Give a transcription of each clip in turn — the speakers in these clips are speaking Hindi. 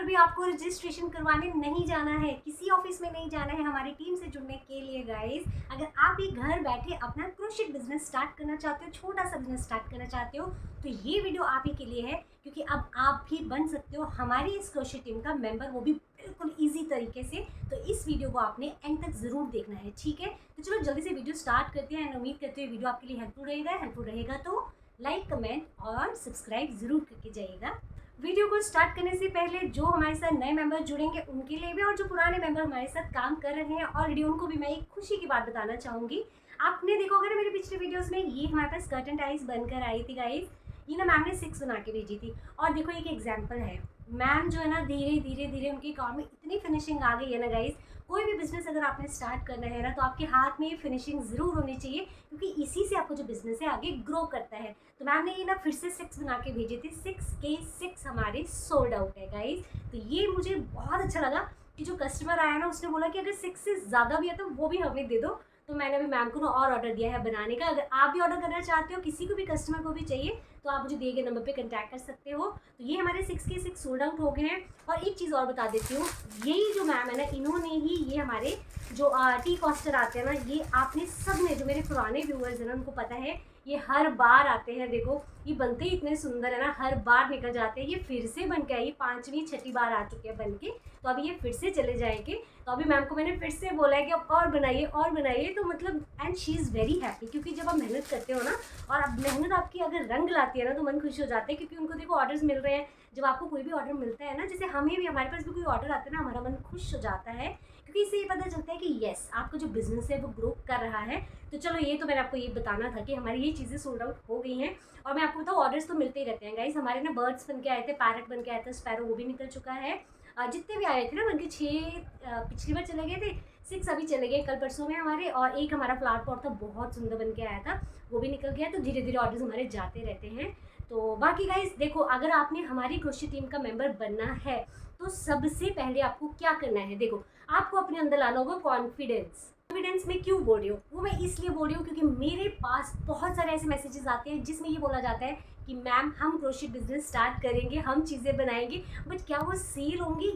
भी आपको रजिस्ट्रेशन करवाने नहीं जाना है, किसी ऑफिस में नहीं जाना है हमारी टीम से जुड़ने के लिए गाइस। अगर आप भी घर बैठे अपना क्रोशेट बिजनेस स्टार्ट करना चाहते हो, छोटा सा बिजनेस स्टार्ट करना चाहते हो, तो ये वीडियो आप ही के लिए है, क्योंकि अब आप भी बन सकते हो हमारी इस क्रोशेट टीम का मेंबर, वो भी बिल्कुल ईजी तरीके से। तो इस वीडियो को आपने एंड तक ज़रूर देखना है, ठीक है। तो चलो जल्दी से वीडियो स्टार्ट करते हैं। उम्मीद करते हुए वीडियो आपके लिए हेल्पफुल रहेगा तो लाइक, कमेंट और सब्सक्राइब ज़रूर करके जाइएगा। वीडियो को स्टार्ट करने से पहले जो हमारे साथ नए मेंबर जुड़ेंगे उनके लिए भी, और जो पुराने मेंबर हमारे साथ काम कर रहे हैं ऑलरेडी, उनको भी मैं एक खुशी की बात बताना चाहूँगी। आपने देखा होगा ना मेरे पिछले वीडियोस में, ये हमारे पास कर्टन टाइल्स बनकर आई थी गाइस। ये ना मैम ने 6 बना के भेजी थी। और देखो एक एग्जाम्पल है, मैम जो है ना धीरे धीरे धीरे उनके काम में इतनी फिनिशिंग आ गई है ना गाइस। कोई भी बिजनेस अगर आपने स्टार्ट करना है ना, तो आपके हाथ में ये फिनिशिंग ज़रूर होनी चाहिए, क्योंकि इसी से आपको जो बिजनेस है आगे ग्रो करता है। तो मैम ने ये ना फिर से 6 बना के भेजे थे। 6 के 6 हमारे सोल्ड आउट है गाइस। तो ये मुझे बहुत अच्छा लगा कि जो कस्टमर आया ना, उसने बोला कि अगर 6 से ज़्यादा भी है तो वो भी हमें दे दो। तो मैंने अभी मैम को ना और ऑर्डर दिया है बनाने का। अगर आप भी ऑर्डर करना चाहते हो, किसी को भी कस्टमर को भी चाहिए, तो आप मुझे दिए गए नंबर पे कांटेक्ट कर सकते हो। तो ये हमारे 6 के 6 सोल्ड आउट हो गए हैं। और एक चीज़ और बता देती हूँ, यही जो मैम है ना, इन्होंने ही ये हमारे जो टी कॉस्टर आते हैं ना, ये आपने सब ने, जो मेरे पुराने व्यूअर्स हैं ना, उनको पता है, ये हर बार आते हैं। देखो ये बनते ही इतने सुंदर है ना, हर बार निकल जाते हैं। ये फिर से बन के आई, 5वीं 6ठी बार आ चुके हैं बन के। तो अभी ये फिर से चले जाएंगे। तो अभी मैम को मैंने फिर से बोला है कि अब और बनाइए और बनाइए। तो मतलब and she is very happy, क्योंकि जब आप मेहनत करते हो ना, और अब मेहनत आपकी अगर रंग लाती है ना, तो मन खुश हो जाता है। क्योंकि उनको देखो ऑर्डर्स मिल रहे हैं। जब आपको कोई भी ऑर्डर मिलता है ना, जैसे हमें भी, हमारे पास भी कोई ऑर्डर आता है ना, हमारा मन खुश हो जाता है, क्योंकि इससे ये पता चलता है कि येस, आपका जो बिजनेस है वो ग्रो कर रहा है। तो चलो ये तो मैंने आपको ये बताना था कि हमारी ये चीज़ें सोल्ड आउट हो गई हैं। और मैं आपको बताऊँ, ऑर्डर्स तो मिलते ही रहते हैं गाइस। हमारे ना बर्ड्स बन के आए थे, पैरट बन के आया था, स्पैरो, वो भी निकल चुका है। जितने भी आए थे ना बन के, 6 पिछली बार चले गए थे, 6 अभी चले गए कल परसों में हमारे। और एक हमारा फ्लावर पॉट था, बहुत सुंदर बन के आया था, वो भी निकल गया। तो धीरे धीरे ऑर्डर्स हमारे जाते रहते हैं। तो बाकी गाइस देखो, अगर आपने हमारी क्रोशेट टीम का मेंबर बनना है, तो सबसे पहले आपको क्या करना है, देखो आपको अपने अंदर लाना होगा कॉन्फिडेंस। कॉन्फिडेंस में क्यों बोल रही हूँ, वो मैं इसलिए बोल रही हूँ क्योंकि मेरे पास बहुत सारे ऐसे मैसेजेस आते हैं जिसमें ये बोला जाता है कि मैम हम क्रोशेट बिजनेस स्टार्ट करेंगे, हम चीज़ें बनाएंगे, बट क्या वो सेल होंगी।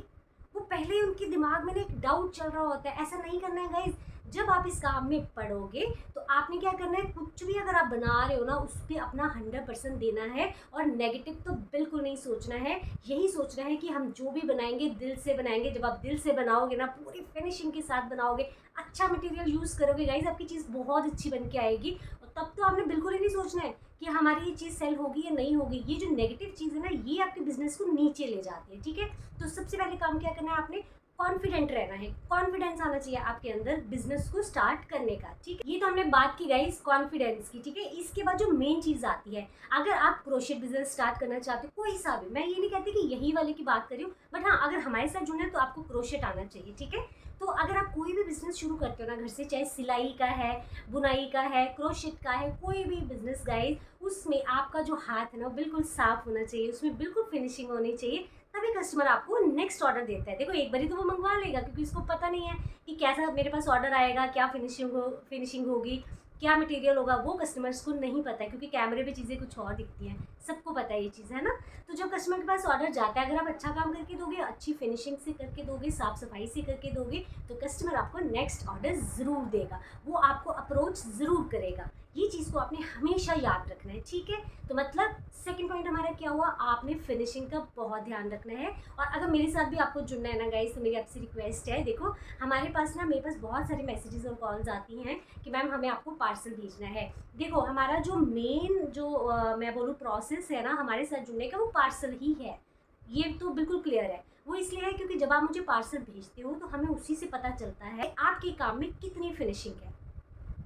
वो पहले ही उनके दिमाग में ना एक डाउट चल रहा होता है। ऐसा नहीं करना है गाइज। जब आप इस काम में पढ़ोगे तो आपने क्या करना है, कुछ भी अगर आप बना रहे हो ना, उस पर अपना 100% देना है। और नेगेटिव तो बिल्कुल नहीं सोचना है। यही सोचना है कि हम जो भी बनाएंगे दिल से बनाएंगे। जब आप दिल से बनाओगे ना, पूरी फिनिशिंग के साथ बनाओगे, अच्छा मटेरियल यूज़ करोगे गाइज, आपकी चीज़ बहुत अच्छी बन के आएगी। और तब तो आपने बिल्कुल ही नहीं सोचना है कि हमारी ये चीज़ सेल होगी या नहीं होगी। ये जो नेगेटिव चीज़ है ना, ये आपके बिजनेस को नीचे ले जाती है, ठीक है। तो सबसे पहले काम क्या करना है, आपने कॉन्फिडेंट रहना है। कॉन्फिडेंस आना चाहिए आपके अंदर बिजनेस को स्टार्ट करने का, ठीक है। ये तो हमने बात की गाइस कॉन्फिडेंस की, ठीक है। इसके बाद जो मेन चीज़ आती है, अगर आप क्रोशेट बिजनेस स्टार्ट करना चाहते हो, कोई सा भी, मैं ये नहीं कहती कि यही वाले की बात कर रही हूँ, बट हाँ, अगर हमारे साथ जुड़ना है तो आपको क्रोशेट आना चाहिए, ठीक है। तो अगर आप कोई भी बिजनेस शुरू करते हो ना घर से, चाहे सिलाई का है, बुनाई का है, क्रोशेट का है, कोई भी बिजनेस गाइस, उसमें आपका जो हाथ है ना, बिल्कुल साफ होना चाहिए, उसमें बिल्कुल फिनिशिंग होनी चाहिए। तभी कस्टमर आपको नेक्स्ट ऑर्डर देता है। देखो एक बारी तो वो मंगवा लेगा, क्योंकि उसको पता नहीं है कि कैसा मेरे पास ऑर्डर आएगा, क्या फिनिशिंग होगी, क्या मटेरियल होगा, वो कस्टमर्स को नहीं पता है। क्योंकि कैमरे पे चीज़ें कुछ और दिखती हैं, सबको पता है ये चीज़, है ना। तो जब कस्टमर के पास ऑर्डर जाता है, अगर आप अच्छा काम करके दोगे, अच्छी फिनिशिंग से करके दोगे, साफ़ सफाई से करके दोगे, तो कस्टमर आपको नेक्स्ट ऑर्डर ज़रूर देगा, वो आपको अप्रोच ज़रूर करेगा। ये चीज़ को आपने हमेशा याद रखना है, ठीक है। तो मतलब सेकंड पॉइंट हमारा क्या हुआ, आपने फिनिशिंग का बहुत ध्यान रखना है। और अगर मेरे साथ भी आपको जुड़ना है ना गाइस, तो मेरी आपसे रिक्वेस्ट है, देखो हमारे पास ना, मेरे पास बहुत सारे मैसेजेस और कॉल्स आती हैं कि मैम हमें आपको पार्सल भेजना है। देखो हमारा जो मेन जो मैं बोलूँ प्रोसेस है ना हमारे साथ जुड़ने का, वो पार्सल ही है। ये तो बिल्कुल क्लियर है। वो इसलिए है क्योंकि जब आप मुझे पार्सल भेजते हो, तो हमें उसी से पता चलता है आपके काम में कितनी फिनिशिंग है,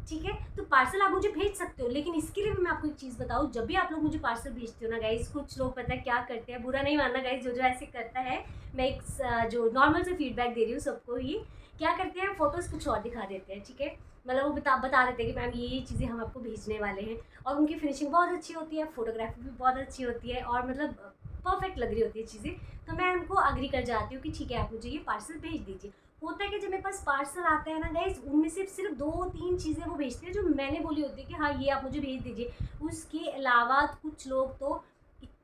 ठीक है। तो पार्सल आप मुझे भेज सकते हो, लेकिन इसके लिए भी मैं आपको एक चीज़ बताऊँ, जब भी आप लोग मुझे पार्सल भेजते हो ना गाइस, कुछ लोग पता है क्या करते हैं, बुरा नहीं मानना गाइस, जो जो ऐसे करता है, मैं एक जो नॉर्मल से फीडबैक दे रही हूँ सबको ही, क्या करते हैं, फोटोज़ कुछ और दिखा देते हैं, ठीक है। मतलब वो बता देते हैं कि मैम ये चीज़ें हम आपको भेजने वाले हैं। और उनकी फिनिशिंग बहुत अच्छी होती है, फोटोग्राफी भी बहुत अच्छी होती है, और मतलब परफेक्ट लग रही होती है चीज़ें। तो मैं उनको अग्री कर जाती हूँ कि ठीक है, आप मुझे ये पार्सल भेज दीजिए। होता है कि जब मेरे पास पार्सल आता है ना गाइस, उनमें से सिर्फ 2-3 चीज़ें वो भेजते हैं जो मैंने बोली होती है कि हाँ ये आप मुझे भेज दीजिए। उसके अलावा कुछ लोग तो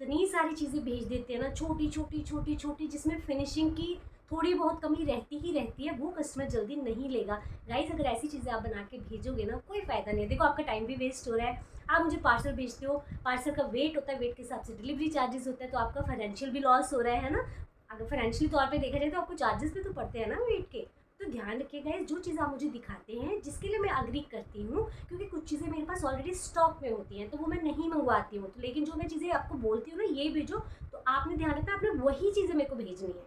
इतनी सारी चीज़ें भेज देते हैं ना, छोटी छोटी छोटी छोटी, जिसमें फिनिशिंग की थोड़ी बहुत कमी रहती ही रहती है, वो कस्टमर जल्दी नहीं लेगा। गाइस अगर ऐसी चीज़ें आप बना के भेजोगे ना, कोई फ़ायदा नहीं है। देखो आपका टाइम भी वेस्ट हो रहा है, आप मुझे पार्सल भेजते हो, पार्सल का वेट होता है, वेट के हिसाब से डिलीवरी चार्जेस होता है, तो आपका फाइनेंशियल भी लॉस हो रहा है ना। अगर फाइनेंशियली तौर पे देखा जाए तो आपको चार्जेस भी तो पड़ते हैं ना वेट के। तो ध्यान रखिएगा, जो चीज़ आप मुझे दिखाते हैं जिसके लिए मैं अग्री करती हूँ, क्योंकि कुछ चीज़ें मेरे पास ऑलरेडी स्टॉक में होती हैं तो वो मैं नहीं मंगवाती हूँ, तो लेकिन जो मैं चीज़ें आपको बोलती हूँ ना ये भेजो, तो आपने ध्यान रखना आपने वही चीज़ें मेरे को भेजनी है,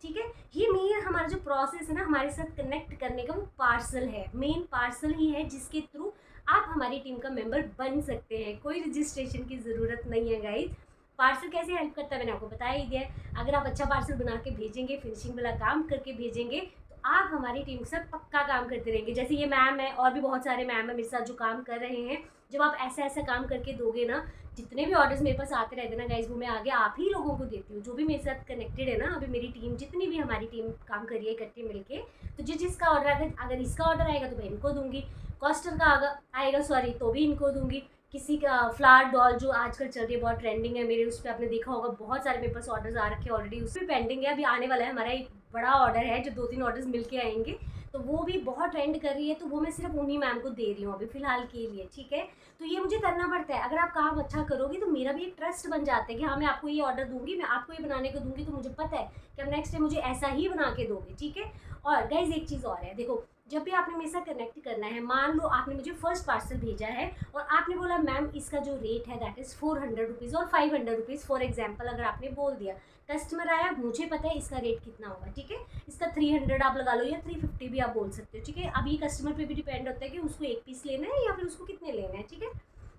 ठीक है। ये मेन हमारा जो प्रोसेस है ना हमारे साथ कनेक्ट करने का, वो पार्सल है, मेन पार्सल ही है जिसके थ्रू आप हमारी टीम का मेंबर बन सकते हैं। कोई रजिस्ट्रेशन की ज़रूरत नहीं है गाइज। पार्सल कैसे हेल्प करता है मैंने आपको बताया ही दिया है। अगर आप अच्छा पार्सल बना के भेजेंगे, फिनिशिंग वाला काम करके भेजेंगे, तो आप हमारी टीम के साथ पक्का काम करते रहेंगे। जैसे ये मैम है और भी बहुत सारे मैम है मेरे साथ जो काम कर रहे हैं। जब आप ऐसा ऐसा काम करके दोगे ना, जितने भी ऑर्डर्स मेरे पास आते रहते हैं ना गाइज, वो मैं आगे आप ही लोगों को देती हूँ, जो भी मेरे साथ कनेक्टेड है ना। अभी मेरी टीम, जितनी भी हमारी टीम काम कर रही है इकट्ठे मिलके, तो जिसका ऑर्डर अगर इसका ऑर्डर आएगा तो मैं इनको दूंगी, कॉस्टर का आएगा सॉरी तो भी इनको दूंगी। किसी का फ्लावर डॉल जो आजकल चल रही है, बहुत ट्रेंडिंग है, मेरे उस पर आपने देखा होगा बहुत सारे मेरे पास ऑर्डर्स आ रखे हैं ऑलरेडी, उस पर पेंडिंग है, अभी आने वाला है। हमारा एक बड़ा ऑर्डर है जो 2-3 ऑर्डर्स मिलके आएंगे, तो वो भी बहुत ट्रेंड कर रही है, तो वो मैं सिर्फ उन्हीं मैम को दे रही हूँ अभी फ़िलहाल के लिए, ठीक है। तो ये मुझे करना पड़ता है। अगर आप काम अच्छा करोगे तो मेरा भी एक ट्रस्ट बन जाता है कि हाँ मैं आपको ये ऑर्डर दूंगी, मैं आपको ये बनाने को दूंगी, तो मुझे पता है कि अब नेक्स्ट टाइम मुझे ऐसा ही बना के दोगे, ठीक है। और गाइज एक चीज़ और है, देखो जब भी आपने मेरे साथ कनेक्ट करना है, मान लो आपने मुझे फर्स्ट पार्सल भेजा है और आपने बोला मैम इसका जो रेट है दैट इज़ 400 रुपीज़ और 500 रुपीज़, फॉर एग्जाम्पल अगर आपने बोल दिया, कस्टमर आया, मुझे पता है इसका रेट कितना होगा, ठीक है, इसका 300 आप लगा लो या 350 भी आप बोल सकते हो, ठीक है। अब ये कस्टमर पे भी डिपेंड होता है कि उसको एक पीस लेना है या फिर उसको कितने लेना है, ठीक है।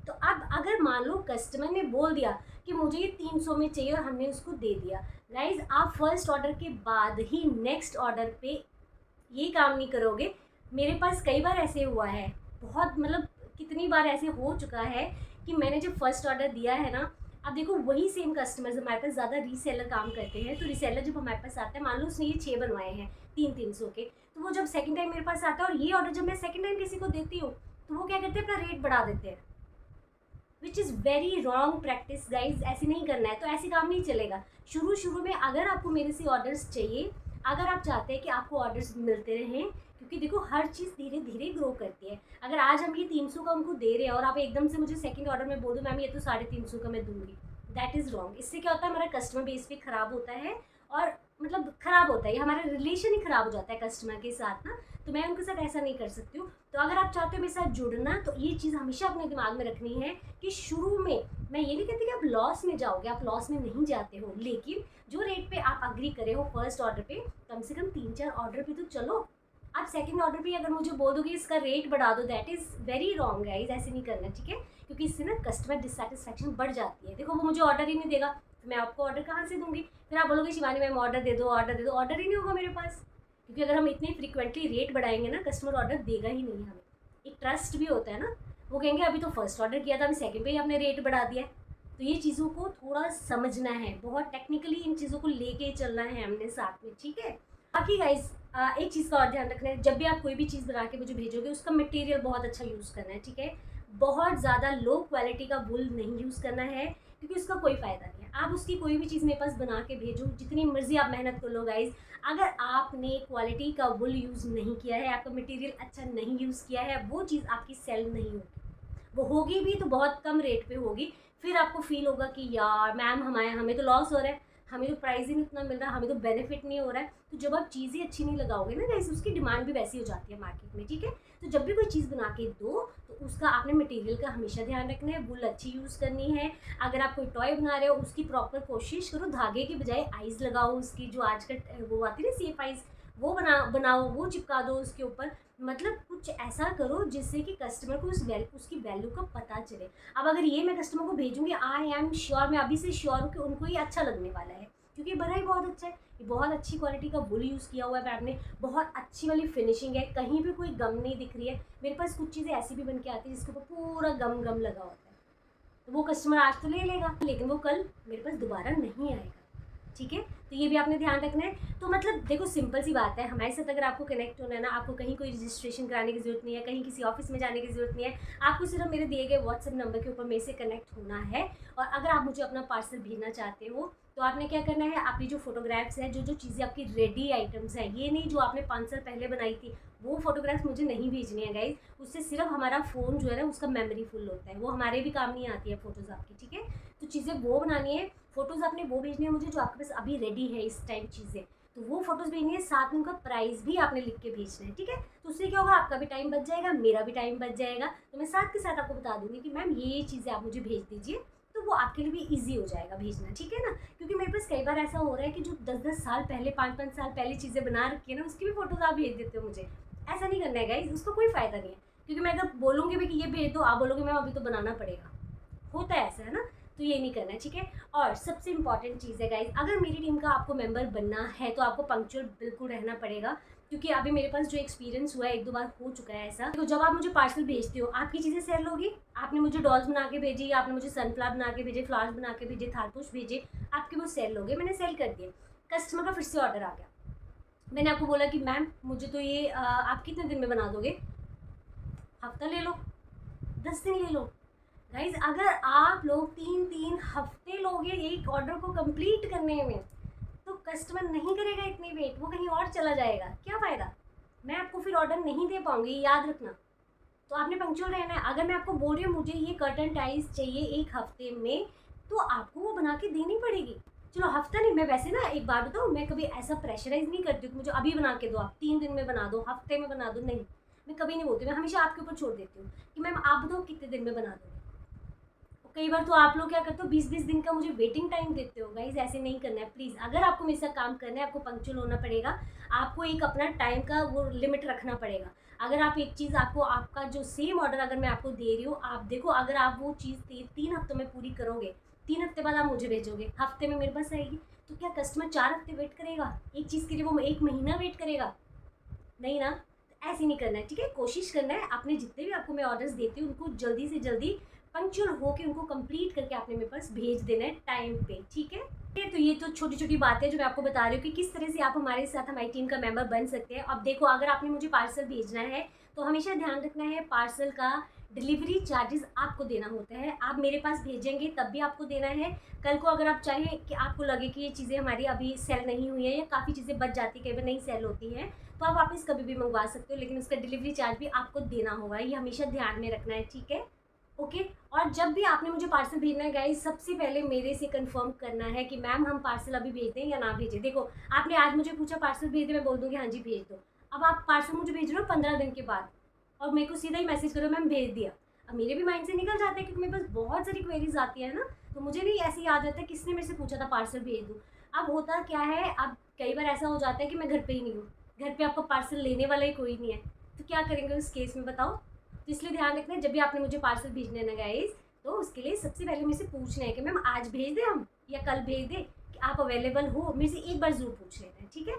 तो अब अगर मान लो कस्टमर ने बोल दिया कि मुझे ये 300 में चाहिए और हमने उसको दे दिया, गाइज आप फर्स्ट ऑर्डर के बाद ही नेक्स्ट ऑर्डर पे ये काम नहीं करोगे। मेरे पास कई बार ऐसे हुआ है, बहुत मतलब कितनी बार ऐसे हो चुका है कि मैंने जब फर्स्ट ऑर्डर दिया है ना, अब देखो वही सेम कस्टमर्स हमारे पास ज़्यादा रीसेलर काम करते हैं, तो रीसेलर जब हमारे पास आता है, मान लो उसने ये 6 बनवाए हैं 300 के, तो वो जब सेकंड टाइम मेरे पास आता है और ये ऑर्डर जब मैं सेकंड टाइम किसी को देती हूँ, तो वो क्या करते हैं, अपना रेट बढ़ा देते हैं, which is very wrong practice guys. ऐसे नहीं करना है, तो ऐसे काम नहीं चलेगा। शुरू में अगर आपको मेरे से ऑर्डर्स चाहिए, अगर आप चाहते हैं कि आपको ऑर्डर्स मिलते रहें, क्योंकि देखो हर चीज़ धीरे धीरे ग्रो करती है। अगर आज हम ये 300 का उनको दे रहे हैं और आप एकदम से मुझे सेकंड ऑर्डर में बोल दो मैम ये तो 350 का मैं दूंगी, दैट इज़ रॉन्ग। इससे क्या होता है, हमारा कस्टमर बेस भी ख़राब होता है और मतलब ख़राब होता है, हमारा रिलेशन ही ख़राब हो जाता है कस्टमर के साथ ना। तो मैं उनके साथ ऐसा नहीं कर सकती हूँ। तो अगर आप चाहते हो मेरे साथ जुड़ना, तो ये चीज़ हमेशा अपने दिमाग में रखनी है कि शुरू में मैं ये नहीं कहती कि आप लॉस में जाओगे, आप लॉस में नहीं जाते हो, लेकिन जो रेट पे आप अग्री करे हो फर्स्ट ऑर्डर पे, कम से कम 3-4 ऑर्डर पे तो चलो। आप सेकंड ऑर्डर पे अगर मुझे बोल दोगे इसका रेट बढ़ा दो, that is very wrong guys, ऐसे नहीं करना, ठीक है। क्योंकि इससे ना कस्टमर डिससेटिस्फैक्शन बढ़ जाती है। देखो वो मुझे ऑर्डर ही नहीं देगा, तो मैं आपको ऑर्डर कहाँ से दूंगी। फिर आप बोलोगे शिवानी मैम ऑर्डर दे दो, ऑर्डर दे दो, ऑर्डर ही नहीं होगा मेरे पास, क्योंकि अगर हम इतनी फ्रीक्वेंटली रेट बढ़ाएंगे ना, कस्टमर ऑर्डर देगा ही नहीं हमें। एक ट्रस्ट भी होता है ना, वो कहेंगे अभी तो फर्स्ट ऑर्डर किया था, अभी सेकंड पे ही आपने रेट बढ़ा दिया है। तो ये चीज़ों को थोड़ा समझना है, बहुत टेक्निकली इन चीज़ों को लेके चलना है हमने साथ में, ठीक है। बाकी गाइज एक चीज़ का और ध्यान रखना है, जब भी आप कोई भी चीज़ बना के मुझे भेजोगे उसका मटेरियल बहुत अच्छा यूज़ करना है, ठीक है। बहुत ज़्यादा लो क्वालिटी का वूल नहीं यूज़ करना है, क्योंकि उसका कोई फ़ायदा नहीं है। आप उसकी कोई भी चीज़ मेरे पास बना के भेजो, जितनी मर्ज़ी आप मेहनत कर लो गाइज, अगर आपने क्वालिटी का वूल यूज़ नहीं किया है, आपका मटेरियल अच्छा नहीं यूज़ किया है, वो चीज़ आपकी सेल नहीं होगी। वो होगी भी तो बहुत कम रेट पे होगी। फिर आपको फील होगा कि यार मैम हमें तो लॉस हो रहा है, हमें तो प्राइस ही नहीं उतना मिल रहा, हमें तो बेनिफिट नहीं हो रहा है। तो जब आप चीज़ें अच्छी नहीं लगाओगे ना गाइस, उसकी डिमांड भी वैसी हो जाती है मार्केट में, ठीक है। तो जब भी कोई चीज़ बना के दो, तो उसका आपने मटेरियल का हमेशा ध्यान रखना है, वूल अच्छी यूज़ करनी है। अगर आप कोई टॉय बना रहे हो, उसकी प्रॉपर कोशिश करो, धागे की बजाय आइज़ लगाओ उसकी, जो आजकल वो आती है ना सेफ आइज़, वो बनाओ, वो चिपका दो उसके ऊपर। मतलब कुछ ऐसा करो जिससे कि कस्टमर को उसकी वैल्यू का पता चले। अब अगर ये मैं कस्टमर को भेजूँगी, आई एम श्योर, मैं अभी से श्योर हूँ कि उनको ये अच्छा लगने वाला है, क्योंकि बना ही बहुत अच्छा है। ये बहुत अच्छी क्वालिटी का वूल यूज़ किया हुआ है मैम ने, बहुत अच्छी वाली फिनिशिंग है, कहीं भी कोई गम नहीं दिख रही है। मेरे पास कुछ चीज़ें ऐसी भी बन के आती है जिसके ऊपर पूरा गम लगा होता है, तो वो कस्टमर आज तो ले लेगा, लेकिन वो कल मेरे पास दोबारा नहीं आएगा। ठीक है। तो ये भी आपने ध्यान रखना है। तो मतलब देखो सिंपल सी बात है, हमारे साथ अगर आपको कनेक्ट होना है ना, आपको कहीं कोई रजिस्ट्रेशन कराने की ज़रूरत नहीं है, कहीं किसी ऑफिस में जाने की ज़रूरत नहीं है, आपको सिर्फ मेरे दिए गए व्हाट्सएप नंबर के ऊपर मेरे से कनेक्ट होना है। और अगर आप मुझे अपना पार्सल भेजना चाहते हो तो आपने क्या करना है, आपकी जो फोटोग्राफ्स हैं, जो जो चीज़ें आपकी रेडी आइटम्स हैं, ये नहीं जो आपने 5 साल पहले बनाई थी, वो फोटोग्राफ्स मुझे नहीं भेजनी है गाइज। उससे सिर्फ हमारा फ़ोन जो है ना उसका मेमोरी फुल होता है, वो हमारे भी काम नहीं आती है फ़ोटोज़ आपकी, ठीक है। तो चीज़ें वो बनानी है, फ़ोटोज़ आपने वो भेजनी है मुझे जो आपके पास अभी रेडी है इस टाइम चीज़ें, तो वो फ़ोटोज़ भेजनी है, साथ में उनका प्राइस भी आपने लिख के भेजना है, ठीक है। तो उससे क्या होगा, आपका भी टाइम बच जाएगा, मेरा भी टाइम बच जाएगा। तो मैं साथ के साथ आपको बता दूँगी कि मैम ये चीज़ें आप मुझे भेज दीजिए, तो वो आपके लिए भी ईज़ी हो जाएगा भेजना, ठीक है ना। क्योंकि मेरे पास कई बार ऐसा हो रहा है कि जो 10-10 साल पहले, 5-5 साल पहले चीज़ें बना रखी है ना, उसकी भी फ़ोटोज़ आप भेज देते हो मुझे। ऐसा नहीं करना है गाइज़, उसका कोई फ़ायदा नहीं है। क्योंकि मैं अगर बोलूँगी भी कि ये भेज दो, आप बोलोगे मैम अभी तो बनाना पड़ेगा। होता है ऐसा, है ना। तो ये नहीं करना है, ठीक है। और सबसे इम्पॉर्टेंट चीज़ है गाइज, अगर मेरी टीम का आपको मेंबर बनना है तो आपको पंक्चुअल बिल्कुल रहना पड़ेगा। क्योंकि अभी मेरे पास जो एक्सपीरियंस हुआ है, 1-2 बार हो चुका है ऐसा। तो जब आप मुझे पार्सल भेजते हो, आपकी चीज़ें सेल होगी। आपने मुझे डॉल्स बना के भेजी, आपने मुझे सनफ्लावर बना के भेजे, फ्लावर्स बना के भेजे, थालपुश भेजे, आपके वो सेल हो गए, मैंने सेल कर दिए। कस्टमर का फिर से ऑर्डर आ गया, मैंने आपको बोला कि मैम मुझे तो ये आप कितने दिन में बना दोगे? हफ्ता ले लो, 10 दिन ले लो। गाइज अगर आप लोग 3-3 हफ्ते लोगे एक ऑर्डर को कंप्लीट करने में, तो कस्टमर नहीं करेगा इतनी वेट, वो कहीं और चला जाएगा, क्या फ़ायदा। मैं आपको फिर ऑर्डर नहीं दे पाऊंगी, ये याद रखना। तो आपने पंक्चुअल रहना है। अगर मैं आपको बोल रही हूँ मुझे ये कर्टन टाइल्स चाहिए 1 हफ्ते में, तो आपको वो बना के देनी पड़ेगी। चलो हफ्ता नहीं, मैं वैसे ना एक बात बताऊँ, मैं कभी ऐसा प्रेशराइज नहीं करती हूँ कि मुझे अभी बना के दो, आप 3 दिन में बना दो, हफ्ते में बना दो, नहीं। मैं कभी नहीं बोलती, मैं हमेशा आपके ऊपर छोड़ देती हूँ कि मैम आप बताओ कितने दिन में बना दोगे। कई बार तो आप लोग क्या करते हो, 20-20 दिन का मुझे वेटिंग टाइम देते हो। गाइज ऐसे नहीं करना है प्लीज़। अगर आपको मेरे साथ काम करना है, आपको पंक्चुअल होना पड़ेगा, आपको एक अपना टाइम का वो लिमिट रखना पड़ेगा। अगर आप एक चीज़, आपको आपका जो सेम ऑर्डर अगर मैं आपको दे रही हूँ, आप देखो अगर आप वो चीज़ 3 हफ्तों में पूरी करोगे, 3 हफ्ते बाद आप मुझे भेजोगे, हफ्ते में मेरे पास आएगी, तो क्या कस्टमर 4 हफ्ते वेट करेगा एक चीज़ के लिए? वो 1 महीना वेट करेगा? नहीं ना। तो ऐसे नहीं करना है, ठीक है। कोशिश करना है आपने जितने भी आपको मैं ऑर्डर्स देती हूँ उनको जल्दी से जल्दी पंक्चुअल होके उनको कंप्लीट करके आपने मेरे पास भेज देना है टाइम पे, ठीक है। तो ये तो छोटी छोटी बातें जो मैं आपको बता रही हूँ कि किस तरह से आप हमारे साथ हमारी टीम का मेंबर बन सकते हैं। अब देखो अगर आपने मुझे पार्सल भेजना है तो हमेशा ध्यान रखना है, पार्सल का डिलीवरी चार्जेस आपको देना होता है। आप मेरे पास भेजेंगे तब भी आपको देना है। कल को अगर आप चाहें कि आपको लगे कि ये चीज़ें हमारी अभी सेल नहीं हुई है या काफ़ी चीज़ें बच जाती, कई बार नहीं सेल होती हैं, तो आप वापस कभी भी मंगवा सकते हो, लेकिन उसका डिलीवरी चार्ज भी आपको देना होगा, ये हमेशा ध्यान में रखना है, ठीक है। ओके। और जब भी आपने मुझे पार्सल भेजना है गाइस, सबसे पहले मेरे से कंफर्म करना है कि मैम हम पार्सल अभी भेज दें या ना भेजें। देखो आपने आज मुझे पूछा पार्सल भेज दे, मैं बोल दूँगी हाँ जी भेज दो। अब आप पार्सल मुझे भेज रहे हो 15 दिन के बाद और मेरे को सीधा ही मैसेज करो मैम भेज दिया। अब मेरे भी माइंड से निकल जाता है क्योंकि मेरे पास बहुत सारी क्वेरीज आती है ना, तो मुझे नहीं ऐसे याद रहता है किसने मेरे से पूछा था पार्सल भेज दूँ। अब होता क्या है, अब कई बार ऐसा हो जाता है कि मैं घर पे ही नहीं हूँ, घर पे आपका पार्सल लेने वाला ही कोई नहीं है, तो क्या करेंगे उस केस में बताओ। तो इसलिए ध्यान रखना है जब भी आपने मुझे पार्सल भेजना है ना गाइस, तो उसके लिए सबसे पहले मुझसे पूछना है कि मैम आज भेज दें हम या कल भेज दें, कि आप अवेलेबल हो, मेरे से एक बार ज़रूर पूछ लेना है, ठीक है।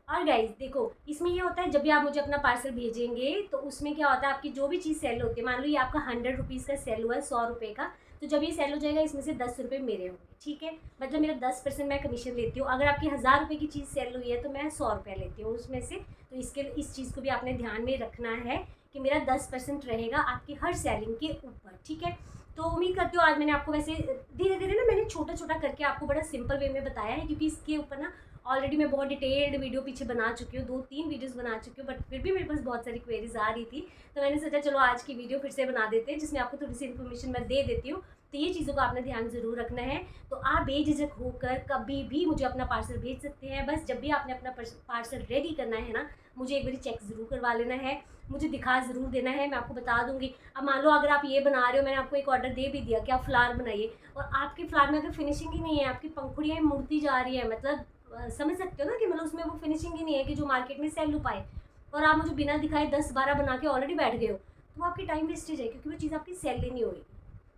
और गाइस देखो इसमें ये होता है जब भी आप मुझे अपना पार्सल भेजेंगे तो उसमें क्या होता है, आपकी जो भी चीज़ सेल होती है, मान लो ये आपका 100 रुपीज़ का सेल हुआ है, 100 रुपये का, तो जब ये सेल हो जाएगा इसमें से 10 रुपये मेरे होंगे, ठीक है। मतलब मेरा 10% मैं कमीशन लेती हूँ। अगर आपकी 1000 रुपये की चीज़ सेल हुई है तो मैं 100 रुपये लेती हूँ उसमें से। तो इस चीज़ को भी आपने ध्यान में रखना है कि मेरा 10% रहेगा आपकी हर सेलिंग के ऊपर, ठीक है। तो उम्मीद करती हूँ आज मैंने आपको वैसे धीरे धीरे ना मैंने छोटा छोटा करके आपको बड़ा सिंपल वे में बताया है, क्योंकि इसके ऊपर ना ऑलरेडी मैं बहुत डिटेल्ड वीडियो पीछे बना चुकी हूँ, 2-3 वीडियोस बना चुकी हूँ, बट फिर भी मेरे पास बहुत सारी क्वेरीज आ रही थी, तो मैंने सोचा चलो आज की वीडियो फिर से बना देते हैं जिसमें आपको थोड़ी सी इन्फॉर्मेशन मैं दे देती हूँ। तो ये चीज़ों का आपने ध्यान ज़रूर रखना है। तो आप बेझिझक होकर कभी भी मुझे अपना पार्सल भेज सकते हैं। बस जब भी आपने अपना पार्सल रेडी करना है ना, मुझे एक बार चेक ज़रूर करवा लेना है, मुझे दिखा ज़रूर देना है, मैं आपको बता दूँगी। अब मान लो अगर आप ये बना रहे हो, मैंने आपको एक ऑर्डर दे भी दिया कि आप फ्लावर बनाइए, और आपके फ्लावर में अगर फिनिशिंग ही नहीं है, आपकी पंखुड़ियाँ मुड़ती जा रही है, मतलब समझ सकते हो ना कि मतलब उसमें वो फिनिशिंग ही नहीं है कि जो मार्केट में सेल हो पाए, और आप मुझे बिना दिखाए 10-12 बना के ऑलरेडी बैठ गए हो, तो वो आपकी टाइम वेस्टेज है, क्योंकि वो चीज़ आपकी सेल ही नहीं होगी।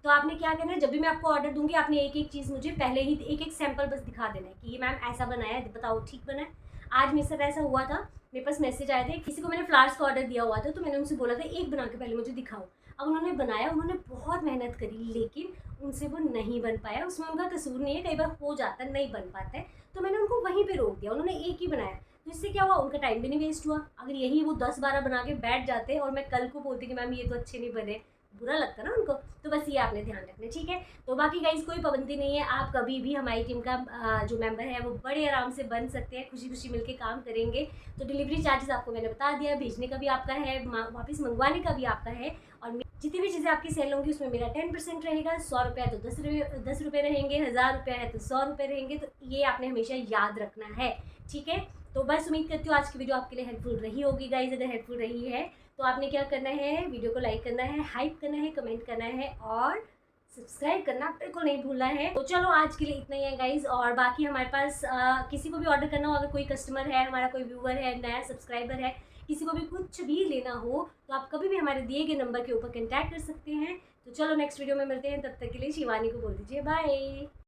तो आपने क्या करना है, जब भी मैं आपको ऑर्डर दूंगी आपने एक एक चीज़ मुझे पहले ही एक एक सैंपल बस दिखा देना है कि ये मैम ऐसा बनाया है, बताओ ठीक बना है। आज मेरे साथ ऐसा हुआ था, मेरे पास मैसेज आया था, किसी को मैंने फ्लावर्स का ऑर्डर दिया हुआ था, तो मैंने उनसे बोला था एक बना के पहले मुझे दिखाओ। अब उन्होंने बनाया, उन्होंने बहुत मेहनत करी, लेकिन उनसे वो नहीं बन पाया। उसमें उनका कसूर नहीं है, कई बार हो जाता है, नहीं बन पाता है, तो मैंने उनको वहीं पे रोक दिया। उन्होंने एक ही बनाया, तो इससे क्या हुआ, उनका टाइम भी नहीं वेस्ट हुआ। अगर यही वो 10-12 बना के बैठ जाते और मैं कल को बोलती कि मैम ये तो अच्छे नहीं बने, बुरा लगता ना उनको। तो बस ये आपने ध्यान रखना, ठीक है। तो बाकी गाइस कोई पाबंदी नहीं है, आप कभी भी हमारी टीम का जो मेंबर है वो बड़े आराम से बन सकते हैं, खुशी खुशी मिलके काम करेंगे। तो डिलीवरी चार्जेस आपको मैंने बता दिया, भेजने का भी आपका है, वापस मंगवाने का भी आपका है, और जितनी भी चीज़ें आपकी सेल होंगी उसमें मेरा 10% रहेगा। 100 रुपये है तो 10 रुपये रहेंगे, 1000 रुपये है तो 100 रुपये रहेंगे। तो ये आपने हमेशा याद रखना है, ठीक है। तो बस उम्मीद करती हूँ आज की वीडियो आपके लिए हेल्पफुल रही होगी गाइज। अगर हेल्पफुल रही है तो आपने क्या करना है, वीडियो को लाइक करना है, हाइप करना है, कमेंट करना है और सब्सक्राइब करना बिल्कुल नहीं भूलना है। तो चलो आज के लिए इतना ही है गाइज। और बाकी हमारे पास किसी को भी ऑर्डर करना हो, अगर कोई कस्टमर है, हमारा कोई व्यूअर है, नया सब्सक्राइबर है, किसी को भी कुछ भी लेना हो तो आप कभी भी हमारे दिए गए नंबर के ऊपर कॉन्टैक्ट कर सकते हैं। तो चलो नेक्स्ट वीडियो में मिलते हैं, तब तक के लिए शिवानी को बोल दीजिए बाय।